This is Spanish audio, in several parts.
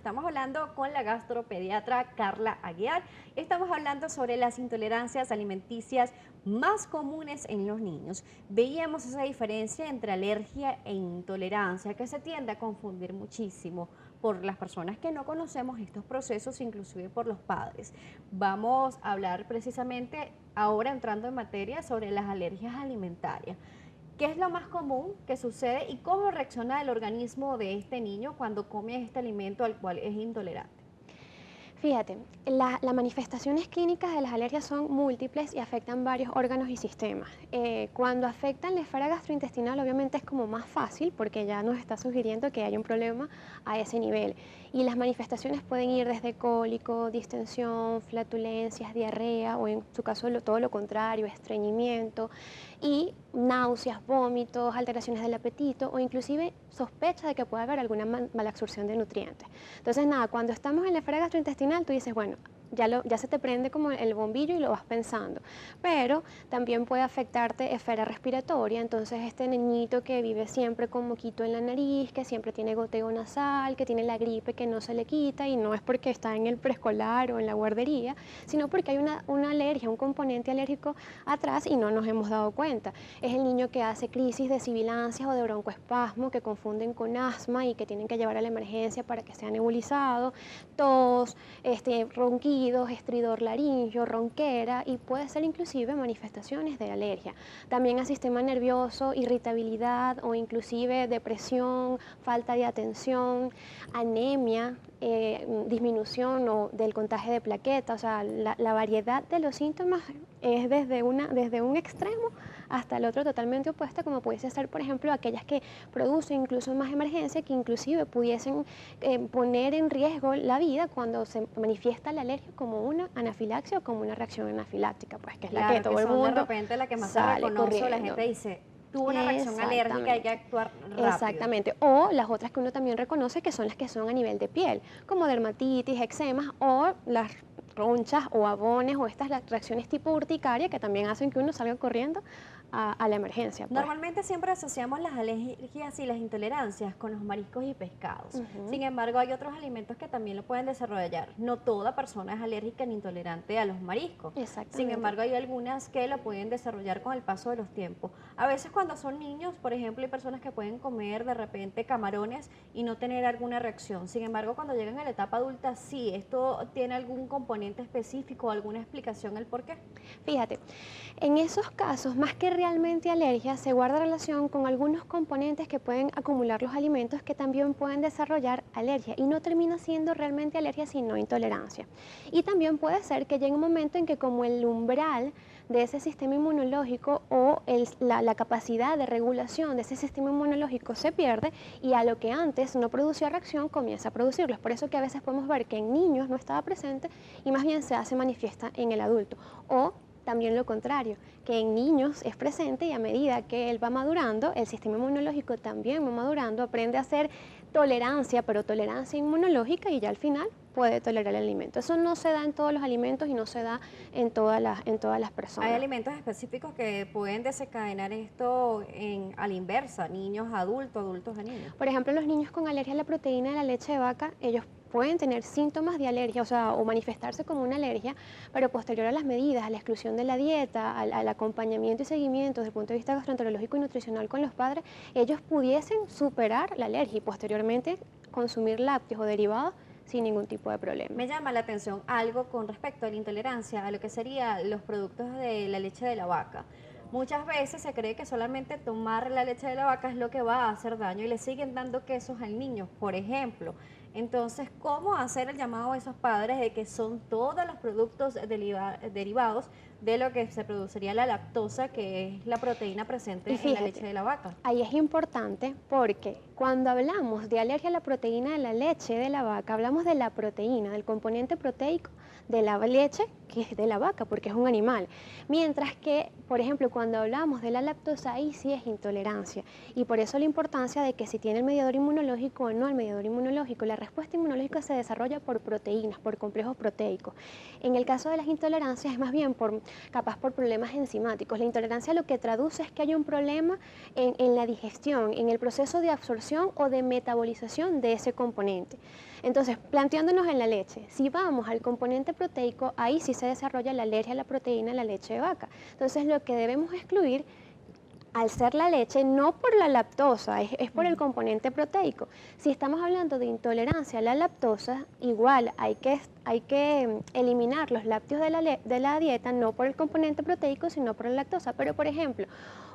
Estamos hablando con la gastropediatra Carla Aguiar. Estamos hablando sobre las intolerancias alimenticias más comunes en los niños. Veíamos esa diferencia entre alergia e intolerancia que se tiende a confundir muchísimo por las personas que no conocemos estos procesos, inclusive por los padres. Vamos a hablar precisamente ahora entrando en materia sobre las alergias alimentarias. ¿Qué es lo más común que sucede y cómo reacciona el organismo de este niño cuando come este alimento al cual es intolerante? Fíjate, las manifestaciones clínicas de las alergias son múltiples y afectan varios órganos y sistemas. Cuando afectan la esfera gastrointestinal, obviamente es como más fácil porque ya nos está sugiriendo que hay un problema a ese nivel. Y las manifestaciones pueden ir desde cólico, distensión, flatulencias, diarrea o en su caso todo lo contrario, estreñimiento y náuseas, vómitos, alteraciones del apetito o inclusive sospecha de que puede haber alguna mala absorción de nutrientes. Entonces, nada, cuando estamos en la esfera gastrointestinal, tú dices, bueno, ya se te prende como el bombillo y lo vas pensando, pero también puede afectarte esfera respiratoria, entonces este niñito que vive siempre con moquito en la nariz, que siempre tiene goteo nasal, que tiene la gripe que no se le quita y no es porque está en el preescolar o en la guardería, sino porque hay una alergia, un componente alérgico atrás y no nos hemos dado cuenta. Es el niño que hace crisis de sibilancias o de broncoespasmo que confunden con asma y que tienen que llevar a la emergencia para que sea nebulizado, tos, ronquidos, estridor laringio, ronquera y puede ser inclusive manifestaciones de alergia. También al sistema nervioso, irritabilidad o inclusive depresión, falta de atención, anemia, disminución del contagio de plaquetas, o sea, la variedad de los síntomas es desde un extremo hasta el otro totalmente opuesto, como pudiese ser, por ejemplo, aquellas que producen incluso más emergencia, que inclusive pudiesen poner en riesgo la vida cuando se manifiesta la alergia como una anafilaxia o como una reacción anafiláctica, pues que es la que Claro, todo que el son de mundo repente la que más se sale reconoce o la corriendo. gente dice, tuvo una reacción alérgica, hay que actuar rápido. Exactamente. O las otras que uno también reconoce que son las que son a nivel de piel, como dermatitis, eczemas o las ronchas o abones o estas reacciones tipo urticaria que también hacen que uno salga corriendo a la emergencia, pues. Normalmente siempre asociamos las alergias y las intolerancias con los mariscos y pescados. Ujú. Sin embargo, hay otros alimentos que también lo pueden desarrollar. No toda persona es alérgica ni intolerante a los mariscos. Sin Exactamente. embargo, hay algunas que lo pueden desarrollar con el paso de los tiempos. A veces cuando son niños, por ejemplo, hay personas que pueden comer de repente camarones y no tener alguna reacción. Sin embargo, cuando llegan a la etapa adulta, sí, esto tiene algún componente específico, alguna explicación el por qué. Fíjate, en esos casos, más que realmente alergia, se guarda relación con algunos componentes que pueden acumular los alimentos que también pueden desarrollar alergia y no termina siendo realmente alergia sino intolerancia. Y también puede ser que llegue un momento en que como el umbral de ese sistema inmunológico o la capacidad de regulación de ese sistema inmunológico se pierde y a lo que antes no producía reacción comienza a producirlo. Es por eso que a veces podemos ver que en niños no estaba presente y más bien se hace manifiesta en el adulto. O también lo contrario, que en niños es presente y a medida que él va madurando, el sistema inmunológico también va madurando, aprende a hacer tolerancia, pero tolerancia inmunológica y ya al final puede tolerar el alimento. Eso no se da en todos los alimentos y no se da en todas las Hay personas. alimentos específicos que pueden desencadenar esto a la inversa, niños, adultos, adultos a niños. Por ejemplo, los niños con alergia a la proteína de la leche de vaca, ellos pueden tener síntomas de alergia, o manifestarse como una alergia, pero posterior a las medidas, a la exclusión de la dieta, al acompañamiento y seguimiento desde el punto de vista gastroenterológico y nutricional con los padres, ellos pudiesen superar la alergia y posteriormente consumir lácteos o derivados sin ningún tipo de problema. Me llama la atención algo con respecto a la intolerancia a lo que serían los productos de la leche de la vaca. Muchas veces se cree que solamente tomar la leche de la vaca es lo que va a hacer daño y le siguen dando quesos al niño, por ejemplo. Entonces, ¿cómo hacer el llamado a esos padres de que son todos los productos derivados de lo que se produciría la lactosa, que es la proteína presente Y en la fíjate, leche de la vaca? ahí es importante porque cuando hablamos de alergia a la proteína de la leche de la vaca, hablamos de la proteína, del componente proteico de la leche, que es de la vaca, porque es un animal. Mientras que, por ejemplo, cuando hablamos de la lactosa, ahí sí es intolerancia. Y por eso la importancia de que si tiene el mediador inmunológico o no el mediador inmunológico, la respuesta inmunológica se desarrolla por proteínas, por complejos proteicos. En el caso de las intolerancias es más bien capaz por problemas enzimáticos. La intolerancia lo que traduce es que hay un problema en la digestión, en el proceso de absorción absorción o de metabolización de ese componente. Entonces, planteándonos en la leche, si vamos al componente proteico, ahí sí se desarrolla la alergia a la proteína en la leche de vaca. Entonces, lo que debemos excluir al ser la leche, no por la lactosa, es por el componente proteico. Si estamos hablando de intolerancia a la lactosa, igual hay que eliminar los lácteos de la dieta, no por el componente proteico, sino por la lactosa. Pero, por ejemplo,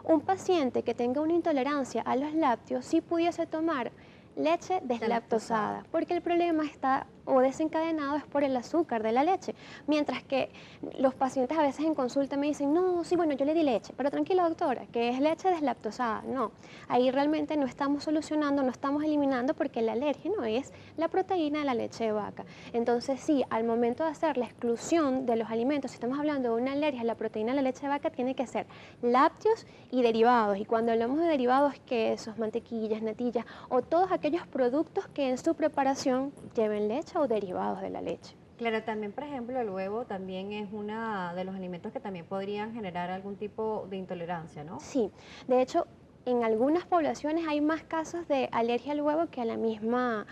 un paciente que tenga una intolerancia a los lácteos sí pudiese tomar leche deslactosada, porque el problema está o desencadenado es por el azúcar de la leche, mientras que los pacientes a veces en consulta me dicen, no, sí, bueno, yo le di leche, pero tranquila doctora, que es leche deslactosada. No, ahí realmente no estamos solucionando, no estamos eliminando, porque la alergia no es la proteína de la leche de vaca. Entonces sí, al momento de hacer la exclusión de los alimentos, si estamos hablando de una alergia a la proteína de la leche de vaca, tiene que ser lácteos y derivados, y cuando hablamos de derivados, quesos, mantequillas, natillas, o todos aquellos productos que en su preparación lleven leche o derivados de la leche. Claro, también, por ejemplo, el huevo también es uno de los alimentos que también podrían generar algún tipo de intolerancia, ¿no? Sí, de hecho, en algunas poblaciones hay más casos de alergia al huevo que a la misma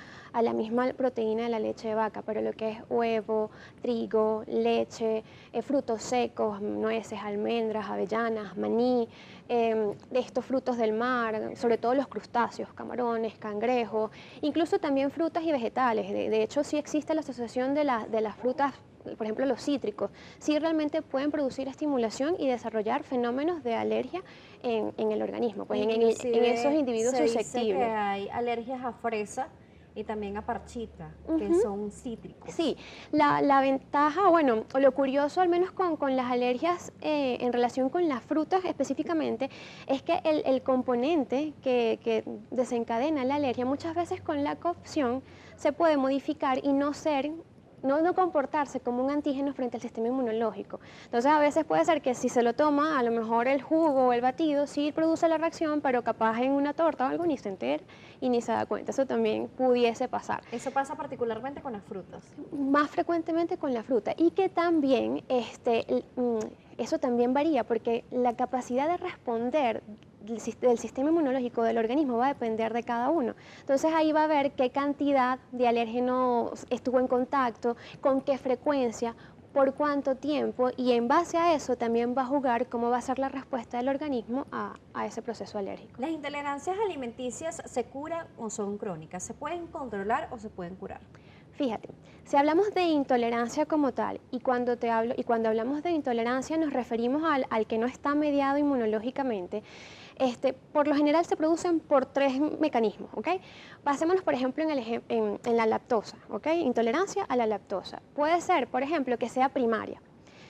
proteína de la leche de vaca, pero lo que es huevo, trigo, leche, frutos secos, nueces, almendras, avellanas, maní, de estos frutos del mar, sobre todo los crustáceos, camarones, cangrejos, incluso también frutas y vegetales. De hecho, sí existe la asociación de las frutas, por ejemplo, los cítricos, sí realmente pueden producir estimulación y desarrollar fenómenos de alergia en el organismo, pues en esos individuos se dice susceptibles. que hay alergias a fresa y también a parchita, que son cítricos. Sí, la ventaja, bueno, o lo curioso al menos con las alergias en relación con las frutas específicamente, es que el componente que desencadena la alergia muchas veces con la cocción se puede modificar y no comportarse como un antígeno frente al sistema inmunológico. Entonces a veces puede ser que si se lo toma, a lo mejor el jugo o el batido sí produce la reacción, pero capaz en una torta o algo ni se entera y ni se da cuenta. Eso también pudiese pasar. Eso pasa particularmente con las frutas. Más frecuentemente con la fruta, y que también eso también varía porque la capacidad de responder del sistema inmunológico del organismo va a depender de cada uno. Entonces ahí va a ver qué cantidad de alérgeno estuvo en contacto, con qué frecuencia, por cuánto tiempo, y en base a eso también va a jugar cómo va a ser la respuesta del organismo a ese proceso alérgico. ¿Las intolerancias alimenticias se curan o son crónicas? ¿Se pueden controlar o se pueden curar? Fíjate, si hablamos de intolerancia como tal, y cuando hablamos de intolerancia nos referimos al que no está mediado inmunológicamente, por lo general se producen por 3 mecanismos, ¿ok? Basémonos, por ejemplo, en la lactosa, ¿ok? Intolerancia a la lactosa. Puede ser, por ejemplo, que sea primaria.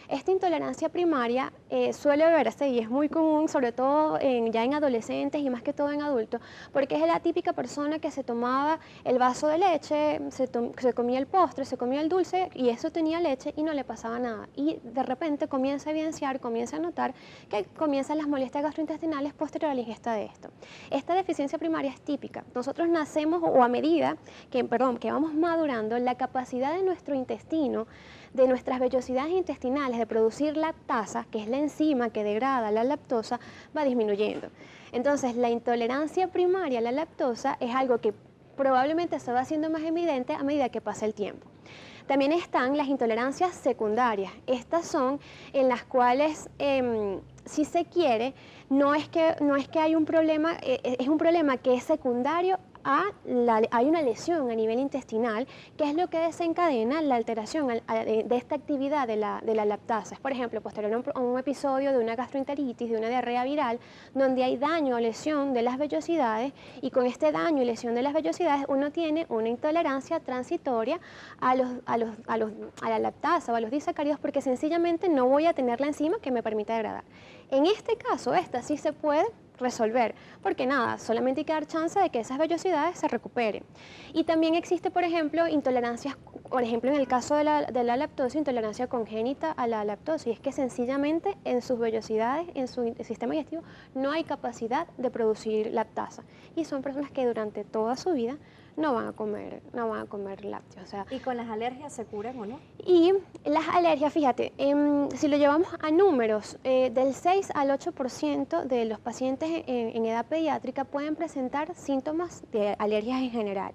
Esta intolerancia primaria suele verse y es muy común, sobre todo ya en adolescentes y más que todo en adultos, porque es la típica persona que se tomaba el vaso de leche, se comía el postre, se comía el dulce y eso tenía leche y no le pasaba nada. Y de repente comienza a evidenciar, comienza a notar que comienzan las molestias gastrointestinales posterior a la ingesta de esto. Esta deficiencia primaria es típica. Nosotros nacemos o a medida que vamos madurando, la capacidad de nuestro intestino, de nuestras vellosidades intestinales de producir lactasa, que es la enzima que degrada la lactosa, va disminuyendo. Entonces, la intolerancia primaria a la lactosa es algo que probablemente se va haciendo más evidente a medida que pasa el tiempo. También están las intolerancias secundarias. Estas son en las cuales, si se quiere, no es que hay un problema, es un problema que es secundario hay una lesión a nivel intestinal, que es lo que desencadena la alteración de esta actividad de la lactasa. Por ejemplo, posterior a un episodio de una gastroenteritis, de una diarrea viral, donde hay daño o lesión de las vellosidades, y con este daño y lesión de las vellosidades uno tiene una intolerancia transitoria a la lactasa o a los disacáridos, porque sencillamente no voy a tener la enzima que me permita degradar. En este caso, esta sí se puede resolver, porque nada, solamente hay que dar chance de que esas vellosidades se recuperen. Y también existe, por ejemplo, intolerancias, por ejemplo, en el caso de la lactosa, intolerancia congénita a la lactosa, y es que sencillamente en sus vellosidades, en su sistema digestivo, no hay capacidad de producir lactasa. Y son personas que durante toda su vida no van a comer lácteos. O sea, ¿Y con las alergias se curan o no? y las alergias, fíjate, si lo llevamos a números, del 6 al 8% de los pacientes en edad pediátrica pueden presentar síntomas de alergias en general.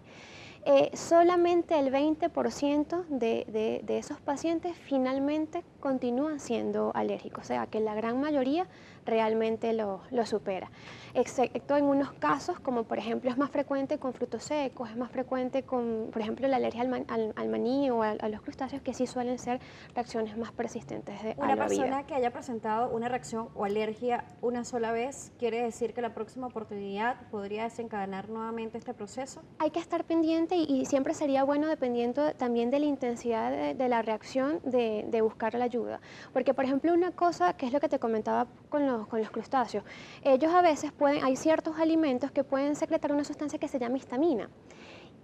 Solamente el 20% de esos pacientes finalmente continúan siendo alérgicos, o sea que la gran mayoría realmente lo supera, excepto en unos casos como por ejemplo es más frecuente con frutos secos, es más frecuente con por ejemplo la alergia al maní o a los crustáceos, que sí suelen ser reacciones más persistentes a Una la vida. persona que haya presentado una reacción o alergia una sola vez, ¿quiere decir que la próxima oportunidad podría desencadenar nuevamente este proceso? Hay que estar pendiente y siempre sería bueno, dependiendo también de la intensidad de la reacción, de buscar la ayuda. Porque, por ejemplo, una cosa que es lo que te comentaba con los crustáceos, ellos a veces hay ciertos alimentos que pueden secretar una sustancia que se llama histamina.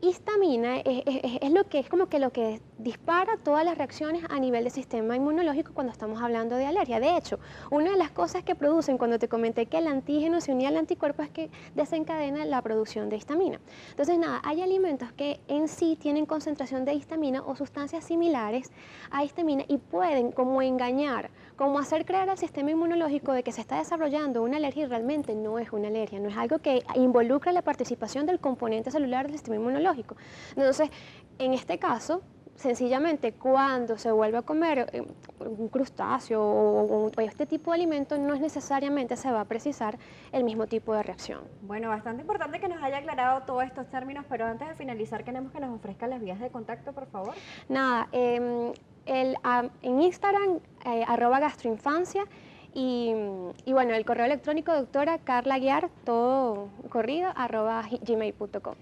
Histamina es lo que es como que lo que dispara todas las reacciones a nivel del sistema inmunológico cuando estamos hablando de alergia. De hecho, una de las cosas que producen cuando te comenté que el antígeno se unía al anticuerpo es que desencadena la producción de histamina. Entonces, nada, hay alimentos que en sí tienen concentración de histamina o sustancias similares a histamina y pueden como engañar, como hacer creer al sistema inmunológico de que se está desarrollando una alergia y realmente no es una alergia, no es algo que involucra la participación del componente celular del sistema inmunológico. Entonces, en este caso, sencillamente cuando se vuelve a comer un crustáceo o este tipo de alimento, no es necesariamente se va a precisar el mismo tipo de reacción. Bueno, bastante importante que nos haya aclarado todos estos términos, pero antes de finalizar queremos que nos ofrezca las vías de contacto, por favor. Nada, en Instagram, @gastroinfancia. Y bueno, el correo electrónico doctora Carla Aguiar, todo corrido, @gmail.com.